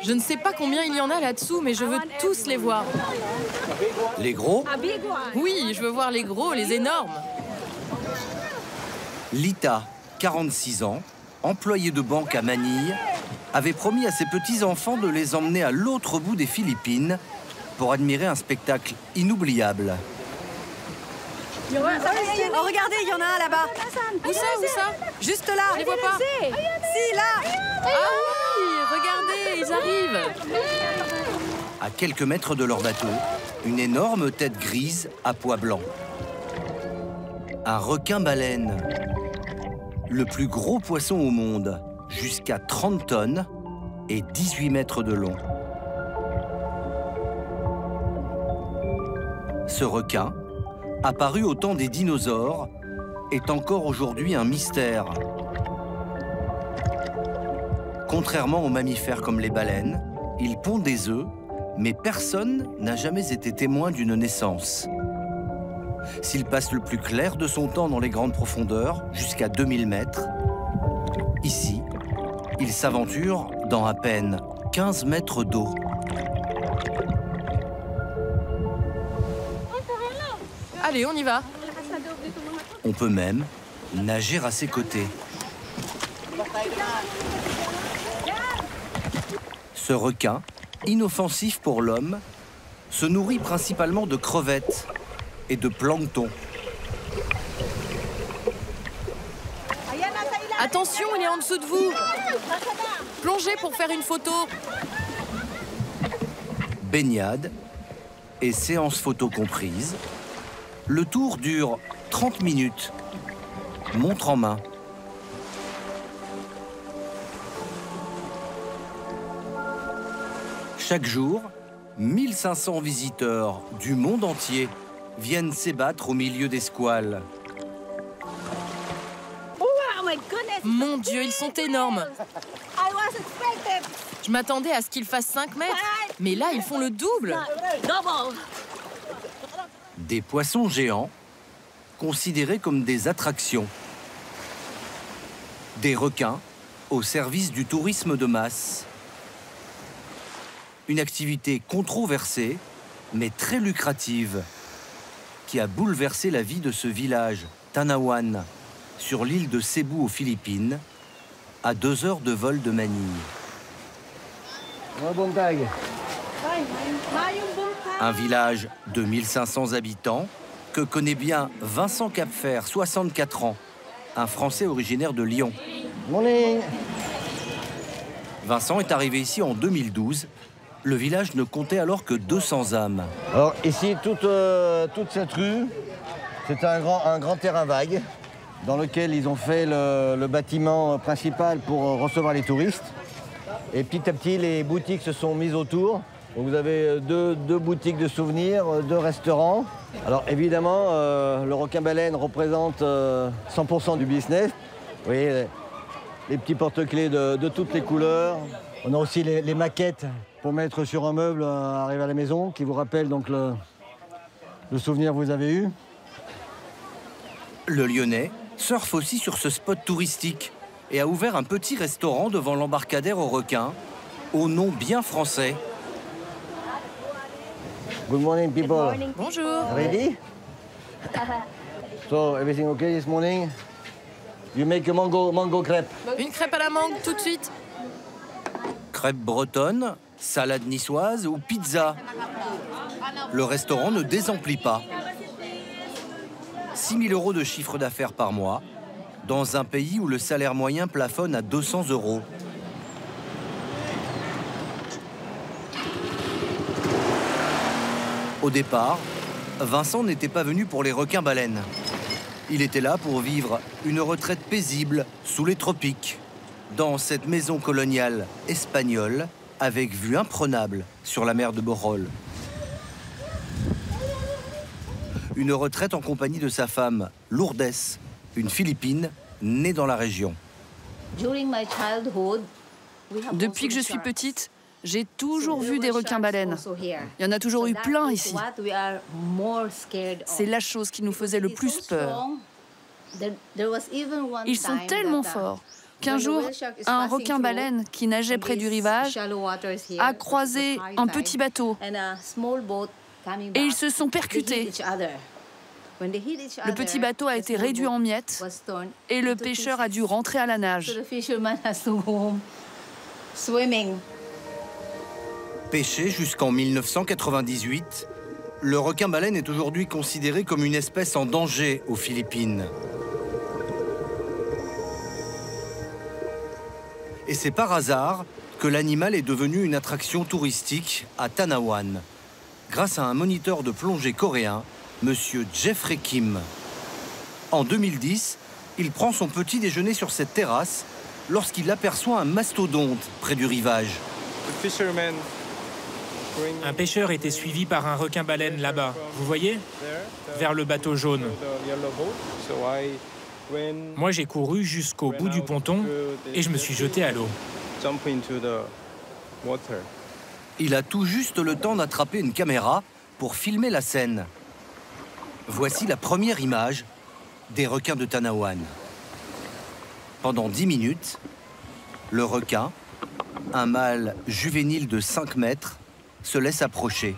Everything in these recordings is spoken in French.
Je ne sais pas combien il y en a là-dessous, mais je veux tous les voir. Les gros? Oui, je veux voir les gros, les énormes. Lita, 46 ans, employée de banque à Manille, avait promis à ses petits-enfants de les emmener à l'autre bout des Philippines pour admirer un spectacle inoubliable. Oh, regardez, il y en a un là-bas. Où ça? Juste là. Je les vois pas. Si, là. Ah oui, regardez, ils arrivent. À quelques mètres de leur bateau, une énorme tête grise à pois blanc. Un requin-baleine. Le plus gros poisson au monde, jusqu'à 30 tonnes et 18 mètres de long. Ce requin, apparu au temps des dinosaures, est encore aujourd'hui un mystère. Contrairement aux mammifères comme les baleines, il pond des œufs, mais personne n'a jamais été témoin d'une naissance. S'il passe le plus clair de son temps dans les grandes profondeurs, jusqu'à 2000 mètres, ici, il s'aventure dans à peine 15 mètres d'eau. Allez, on y va. On peut même nager à ses côtés. Ce requin, inoffensif pour l'homme, se nourrit principalement de crevettes et de plancton. Attention, il est en dessous de vous. Plongez pour faire une photo. Baignade et séance photo comprise, le tour dure 30 minutes, montre en main. Chaque jour, 1500 visiteurs du monde entier viennent s'ébattre au milieu des squales. Mon Dieu, ils sont énormes. Je m'attendais à ce qu'ils fassent 5 mètres, mais là, ils font le double. Des poissons géants, considérés comme des attractions. Des requins au service du tourisme de masse. Une activité controversée, mais très lucrative, qui a bouleversé la vie de ce village, Tanawan, sur l'île de Cebu aux Philippines, à 2 heures de vol de Manille. Un village de 1500 habitants que connaît bien Vincent Capfer, 64 ans, un Français originaire de Lyon. Morning. Vincent est arrivé ici en 2012. Le village ne comptait alors que 200 âmes. Alors ici, toute cette rue, c'est un grand terrain vague dans lequel ils ont fait le bâtiment principal pour recevoir les touristes. Et petit à petit, les boutiques se sont mises autour. Donc vous avez deux boutiques de souvenirs, 2 restaurants. Alors évidemment, le requin-baleine représente 100% du business. Vous voyez, les petits porte-clés de toutes les couleurs. On a aussi les maquettes pour mettre sur un meuble arrivé à la maison, qui vous rappellent donc le souvenir que vous avez eu. Le Lyonnais surfe aussi sur ce spot touristique et a ouvert un petit restaurant devant l'embarcadère aux requins, au nom bien français. Good morning, people. Good morning. Bonjour. Ready? So, everything okay this morning? You make a mango crepe. Une crêpe à la mangue, tout de suite. Crêpes bretonnes, salade niçoise ou pizza. Le restaurant ne désemplit pas. 6 000 € de chiffre d'affaires par mois, dans un pays où le salaire moyen plafonne à 200 €. Au départ, Vincent n'était pas venu pour les requins-baleines. Il était là pour vivre une retraite paisible sous les tropiques, dans cette maison coloniale espagnole avec vue imprenable sur la mer de Bohol. Une retraite en compagnie de sa femme, Lourdes, une Philippine née dans la région. Depuis que je suis petite, j'ai toujours vu des requins-baleines. Il y en a toujours eu plein ici. C'est la chose qui nous faisait le plus peur. Ils sont tellement forts qu'un jour, un requin-baleine qui nageait près du rivage a croisé un petit bateau et ils se sont percutés. Le petit bateau a été réduit en miettes et le pêcheur a dû rentrer à la nage. Pêché jusqu'en 1998, le requin-baleine est aujourd'hui considéré comme une espèce en danger aux Philippines. Et c'est par hasard que l'animal est devenu une attraction touristique à Tanawan, grâce à un moniteur de plongée coréen, Monsieur Jeffrey Kim. En 2010, il prend son petit déjeuner sur cette terrasse lorsqu'il aperçoit un mastodonte près du rivage. Un pêcheur était suivi par un requin-baleine là-bas, vous voyez? Vers le bateau jaune. Moi, j'ai couru jusqu'au bout du ponton et je me suis jeté à l'eau. Il a tout juste le temps d'attraper une caméra pour filmer la scène. Voici la première image des requins de Tanawan. Pendant 10 minutes, le requin, un mâle juvénile de 5 mètres, se laisse approcher.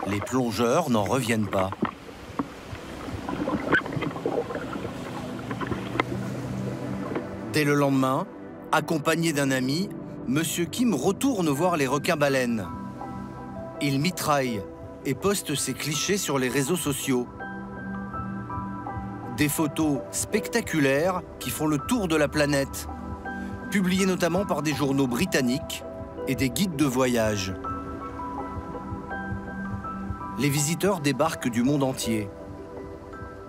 Les plongeurs n'en reviennent pas. Dès le lendemain, accompagné d'un ami, Monsieur Kim retourne voir les requins-baleines. Il mitraille et poste ses clichés sur les réseaux sociaux. Des photos spectaculaires qui font le tour de la planète, publiées notamment par des journaux britanniques et des guides de voyage. Les visiteurs débarquent du monde entier,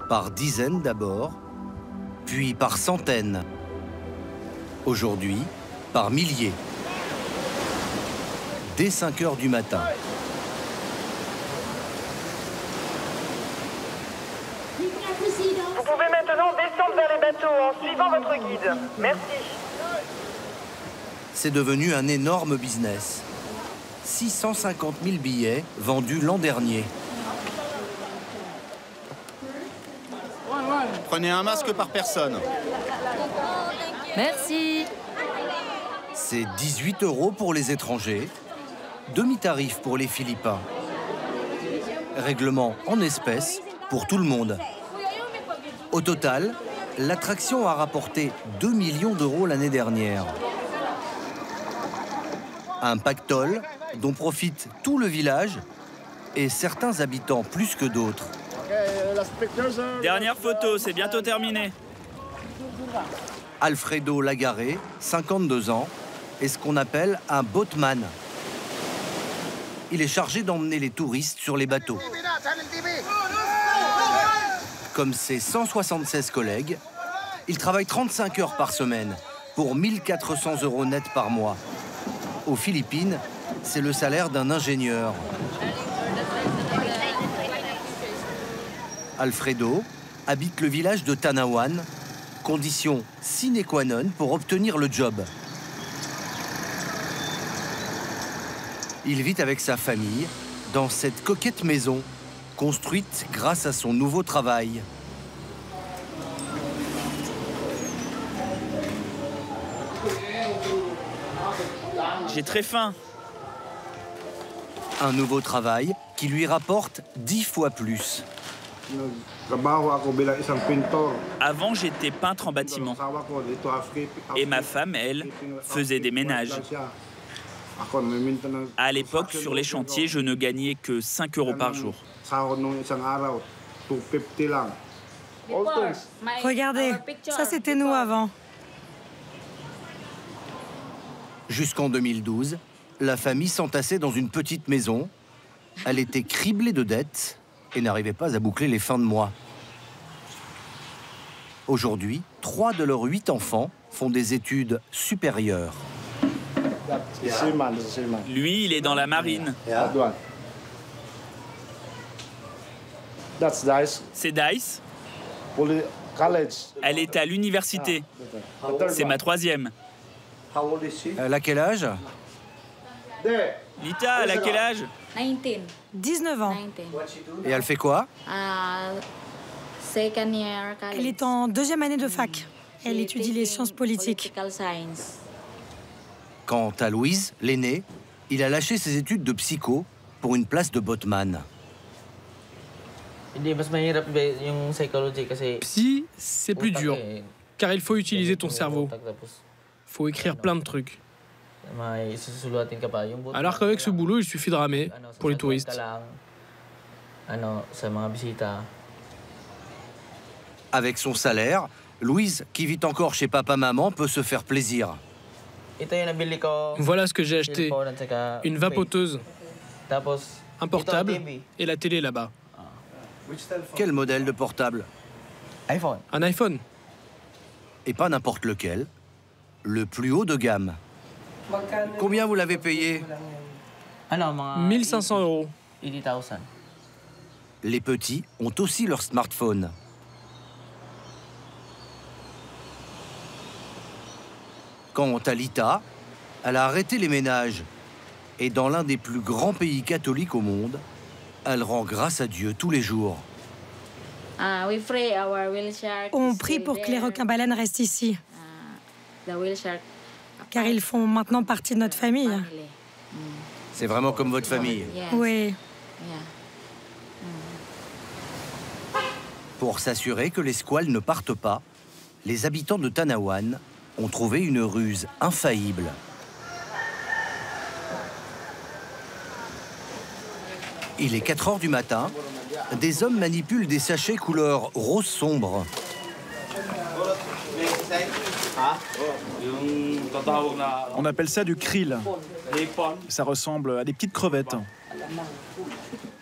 par dizaines d'abord, puis par centaines. Aujourd'hui, par milliers. Dès 5 heures du matin. Vous pouvez maintenant descendre vers les bateaux en suivant votre guide. Merci. C'est devenu un énorme business. 650 000 billets vendus l'an dernier. Prenez un masque par personne. Merci. C'est 18 € pour les étrangers, demi-tarif pour les Philippins. Règlement en espèces pour tout le monde. Au total, l'attraction a rapporté 2 millions d'euros l'année dernière. Un pactole dont profite tout le village et certains habitants plus que d'autres. Dernière photo, c'est bientôt terminé. Alfredo Lagaré, 52 ans, est ce qu'on appelle un boatman. Il est chargé d'emmener les touristes sur les bateaux. Comme ses 176 collègues, il travaille 35 heures par semaine pour 1 400 € net par mois. Aux Philippines, c'est le salaire d'un ingénieur. Alfredo habite le village de Tanawan, condition sine qua non pour obtenir le job. Il vit avec sa famille dans cette coquette maison, construite grâce à son nouveau travail. J'ai très faim. Un nouveau travail qui lui rapporte 10 fois plus. Avant, j'étais peintre en bâtiment. Et ma femme, elle, faisait des ménages. À l'époque, sur les chantiers, je ne gagnais que 5 € par jour. Regardez, ça c'était nous avant. Jusqu'en 2012, la famille s'entassait dans une petite maison. Elle était criblée de dettes et n'arrivait pas à boucler les fins de mois. Aujourd'hui, 3 de leurs 8 enfants font des études supérieures. Lui, il est dans la marine. C'est Dice. Elle est à l'université. C'est ma 3e. Elle a quel âge? Lita, elle a quel âge? 19 ans. Et elle fait quoi? Elle est en 2e année de fac. Elle étudie les sciences politiques. Quant à Louise, l'aîné, il a lâché ses études de psycho pour une place de botman. Psy, c'est plus dur, car il faut utiliser ton cerveau. Faut écrire plein de trucs. Alors qu'avec ce boulot, il suffit de ramer pour les touristes. Avec son salaire, Louise, qui vit encore chez papa-maman, peut se faire plaisir. Voilà ce que j'ai acheté. Une vapoteuse, un portable et la télé là-bas. Quel modèle de portable? Un iPhone. Et pas n'importe lequel. Le plus haut de gamme. Combien vous l'avez payé? 1500 €. Les petits ont aussi leur smartphone. Quant à Lita, elle a arrêté les ménages. Et dans l'un des plus grands pays catholiques au monde, elle rend grâce à Dieu tous les jours. On prie pour que les requins-baleines restent ici, car ils font maintenant partie de notre famille. C'est vraiment comme votre famille. Oui. Pour s'assurer que les squales ne partent pas, les habitants de Tanawan ont trouvé une ruse infaillible. Il est 4 heures du matin. Des hommes manipulent des sachets couleur rose sombre. On appelle ça du krill. Ça ressemble à des petites crevettes.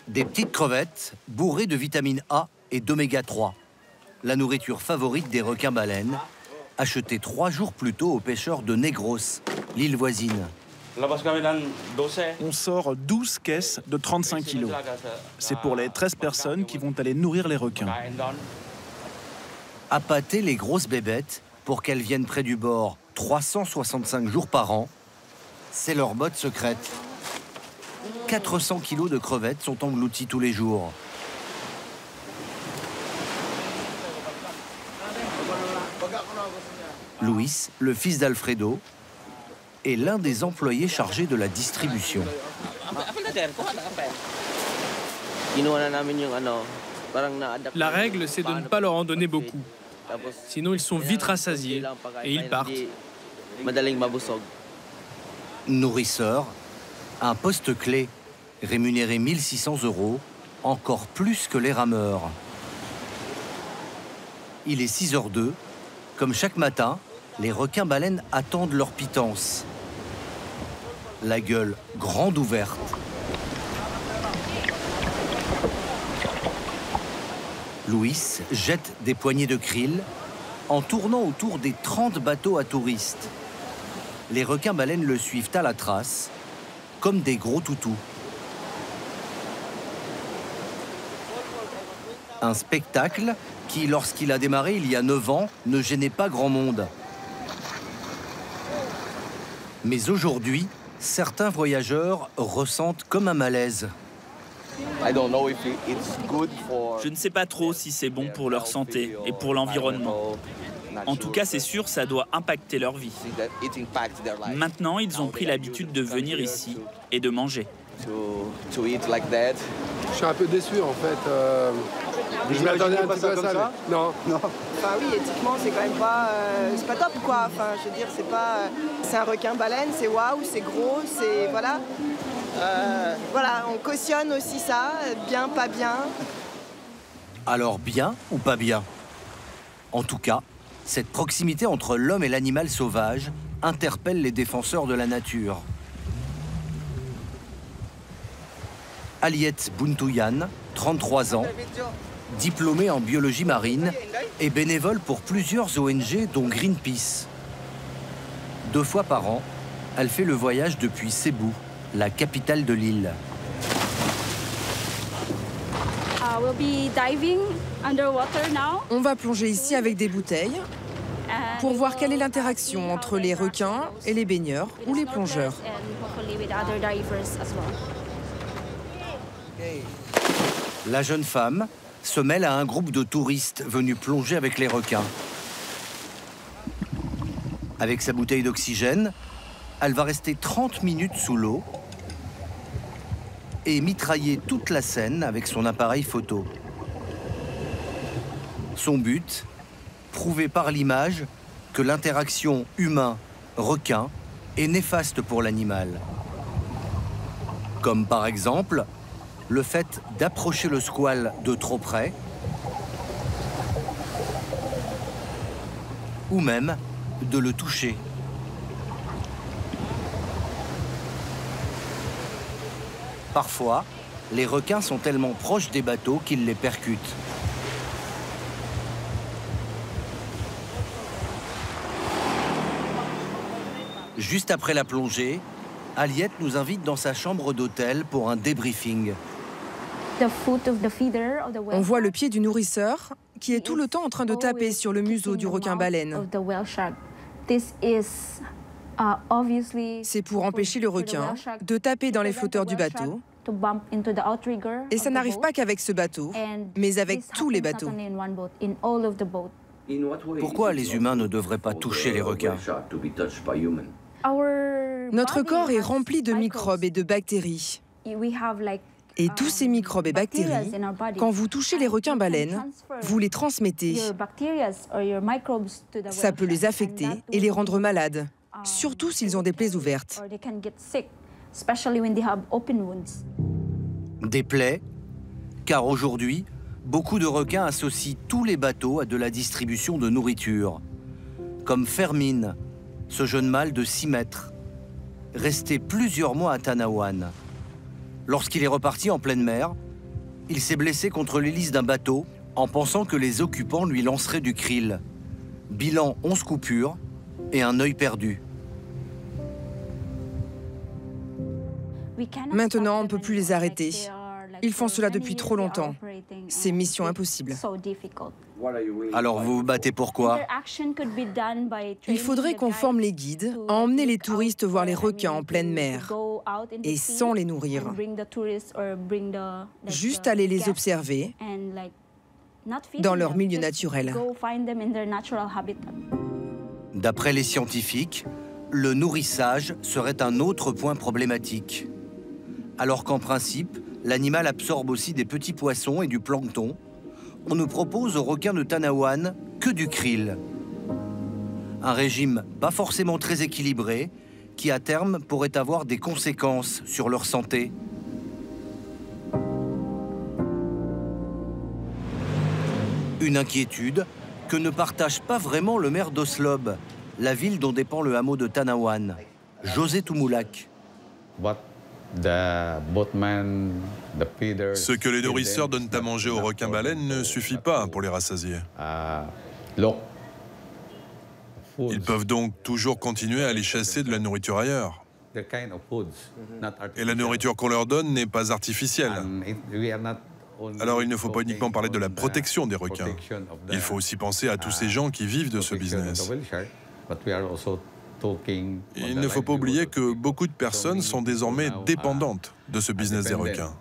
Des petites crevettes bourrées de vitamine A et d'oméga 3. La nourriture favorite des requins-baleines, achetée 3 jours plus tôt aux pêcheurs de Negros, l'île voisine. On sort 12 caisses de 35 kilos. C'est pour les 13 personnes qui vont aller nourrir les requins. Appâter les grosses bébêtes pour qu'elles viennent près du bord 365 jours par an, c'est leur mode secrète. 400 kilos de crevettes sont engloutis tous les jours. Luis, le fils d'Alfredo, est l'un des employés chargés de la distribution. La règle, c'est de ne pas leur en donner beaucoup. Sinon, ils sont vite rassasiés et ils partent. Nourrisseur, un poste clé, rémunéré 1600 €, encore plus que les rameurs. Il est 6h02. Comme chaque matin, les requins-baleines attendent leur pitance. La gueule grande ouverte. Luis jette des poignées de krill en tournant autour des 30 bateaux à touristes. Les requins-baleines le suivent à la trace, comme des gros toutous. Un spectacle qui, lorsqu'il a démarré il y a 9 ans, ne gênait pas grand monde. Mais aujourd'hui, certains voyageurs ressentent comme un malaise. Je ne sais pas trop si c'est bon pour leur santé et pour l'environnement. En tout cas, c'est sûr, ça doit impacter leur vie. Maintenant, ils ont pris l'habitude de venir ici et de manger. Je suis un peu déçu en fait. Je m'attendais un petit peu à ça. Non. Enfin oui, éthiquement, c'est quand même pas, c'est pas top quoi. Enfin, je veux dire, c'est pas, c'est un requin-baleine, c'est waouh, c'est gros, c'est voilà. Voilà, on cautionne aussi ça, bien, pas bien. Alors bien ou pas bien? En tout cas, cette proximité entre l'homme et l'animal sauvage interpelle les défenseurs de la nature. Aliette Buntuyan, 33 ans, diplômée en biologie marine et bénévole pour plusieurs ONG dont Greenpeace. 2 fois par an, elle fait le voyage depuis Cebu, la capitale de l'île. On va plonger ici avec des bouteilles pour voir quelle est l'interaction entre les requins et les baigneurs ou les plongeurs. La jeune femme se mêle à un groupe de touristes venus plonger avec les requins. Avec sa bouteille d'oxygène, elle va rester 30 minutes sous l'eau et mitrailler toute la scène avec son appareil photo. Son but, prouver par l'image que l'interaction humain-requin est néfaste pour l'animal. Comme par exemple, le fait d'approcher le squale de trop près, ou même de le toucher. Parfois, les requins sont tellement proches des bateaux qu'ils les percutent. Juste après la plongée, Aliette nous invite dans sa chambre d'hôtel pour un débriefing. On voit le pied du nourrisseur qui est tout le temps en train de taper sur le museau du requin-baleine. C'est pour empêcher le requin de taper dans les flotteurs du bateau. Et ça n'arrive pas qu'avec ce bateau, mais avec tous les bateaux. Pourquoi les humains ne devraient pas toucher les requins? Notre corps est rempli de microbes et de bactéries. Et tous ces microbes et bactéries, quand vous touchez les requins-baleines, vous les transmettez. Ça peut les affecter et les rendre malades, surtout s'ils ont des plaies ouvertes. Des plaies, car aujourd'hui, beaucoup de requins associent tous les bateaux à de la distribution de nourriture. Comme Fermine, ce jeune mâle de 6 mètres, resté plusieurs mois à Tanawan. Lorsqu'il est reparti en pleine mer, il s'est blessé contre l'hélice d'un bateau en pensant que les occupants lui lanceraient du krill. Bilan 11 coupures et un œil perdu. Maintenant, on ne peut plus les arrêter. Ils font cela depuis trop longtemps. C'est mission impossible. Alors vous vous battez pour quoi? Il faudrait qu'on forme les guides à emmener les touristes voir les requins en pleine mer et sans les nourrir. Juste aller les observer dans leur milieu naturel. D'après les scientifiques, le nourrissage serait un autre point problématique. Alors qu'en principe, l'animal absorbe aussi des petits poissons et du plancton, on ne propose aux requins de Tanawan que du krill. Un régime pas forcément très équilibré, qui à terme pourrait avoir des conséquences sur leur santé. Une inquiétude que ne partage pas vraiment le maire d'Oslob, la ville dont dépend le hameau de Tanawan, José Toumoulak. Ce que les nourrisseurs donnent à manger aux requins-baleines ne suffit pas pour les rassasier. Ils peuvent donc toujours continuer à aller chasser de la nourriture ailleurs. Et la nourriture qu'on leur donne n'est pas artificielle. Alors il ne faut pas uniquement parler de la protection des requins. Il faut aussi penser à tous ces gens qui vivent de ce business. Il ne faut pas oublier que beaucoup de personnes sont désormais dépendantes de ce business des requins.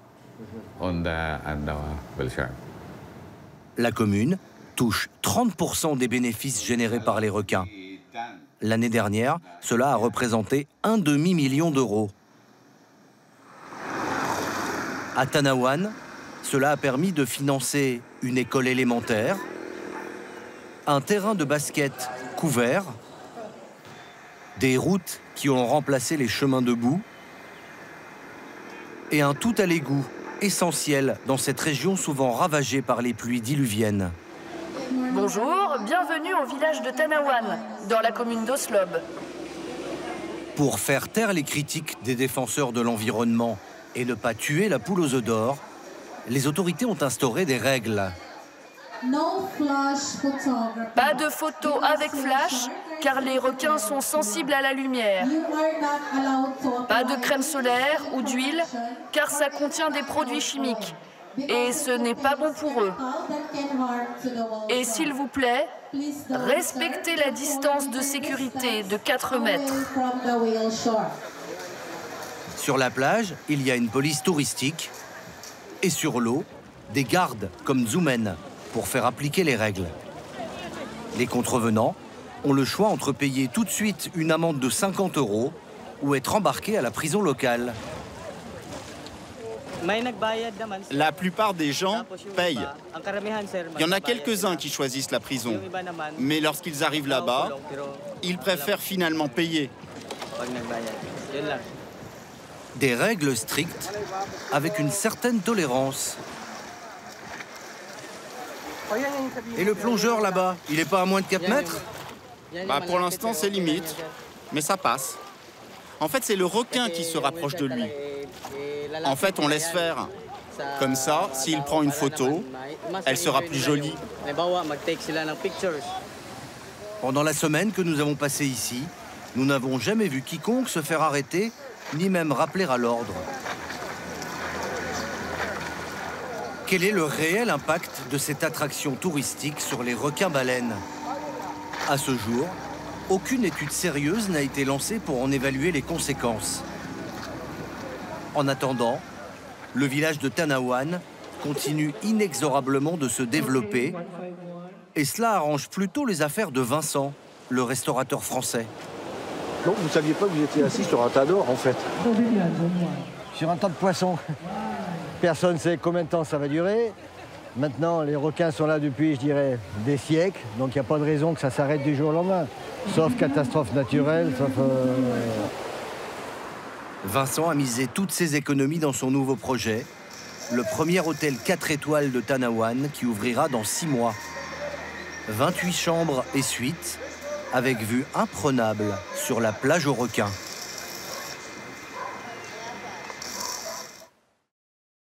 La commune touche 30% des bénéfices générés par les requins. L'année dernière, cela a représenté un demi-million d'euros. À Tanawan, cela a permis de financer une école élémentaire, un terrain de basket couvert, des routes qui ont remplacé les chemins de boue et un tout à l'égout essentiel dans cette région souvent ravagée par les pluies diluviennes. Bonjour, bienvenue au village de Tanawan, dans la commune d'Oslob. Pour faire taire les critiques des défenseurs de l'environnement et ne pas tuer la poule aux œufs d'or, les autorités ont instauré des règles. Pas de photos avec flash, car les requins sont sensibles à la lumière. Pas de crème solaire ou d'huile, car ça contient des produits chimiques. Et ce n'est pas bon pour eux. Et s'il vous plaît, respectez la distance de sécurité de 4 mètres. Sur la plage, il y a une police touristique et sur l'eau, des gardes comme Zoumen pour faire appliquer les règles. Les contrevenants ont le choix entre payer tout de suite une amende de 50 € ou être embarqués à la prison locale. La plupart des gens payent. Il y en a quelques-uns qui choisissent la prison. Mais lorsqu'ils arrivent là-bas, ils préfèrent finalement payer. Des règles strictes avec une certaine tolérance. Et le plongeur là-bas, il n'est pas à moins de 4 mètres? Pour l'instant, c'est limite, mais ça passe. En fait, c'est le requin qui se rapproche de lui. En fait, on laisse faire. Comme ça, s'il prend une photo, elle sera plus jolie. Pendant la semaine que nous avons passée ici, nous n'avons jamais vu quiconque se faire arrêter, ni même rappeler à l'ordre. Quel est le réel impact de cette attraction touristique sur les requins-baleines? À ce jour, aucune étude sérieuse n'a été lancée pour en évaluer les conséquences. En attendant, le village de Tanawan continue inexorablement de se développer, et cela arrange plutôt les affaires de Vincent, le restaurateur français. Donc vous ne saviez pas que vous étiez assis sur un tas d'or, en fait? Sur un tas de poissons. Personne ne sait combien de temps ça va durer. Maintenant, les requins sont là depuis, je dirais, des siècles. Donc il n'y a pas de raison que ça s'arrête du jour au lendemain. Sauf catastrophe naturelle, sauf... Vincent a misé toutes ses économies dans son nouveau projet, le premier hôtel 4 étoiles de Tanawan qui ouvrira dans 6 mois. 28 chambres et suites, avec vue imprenable sur la plage aux requins.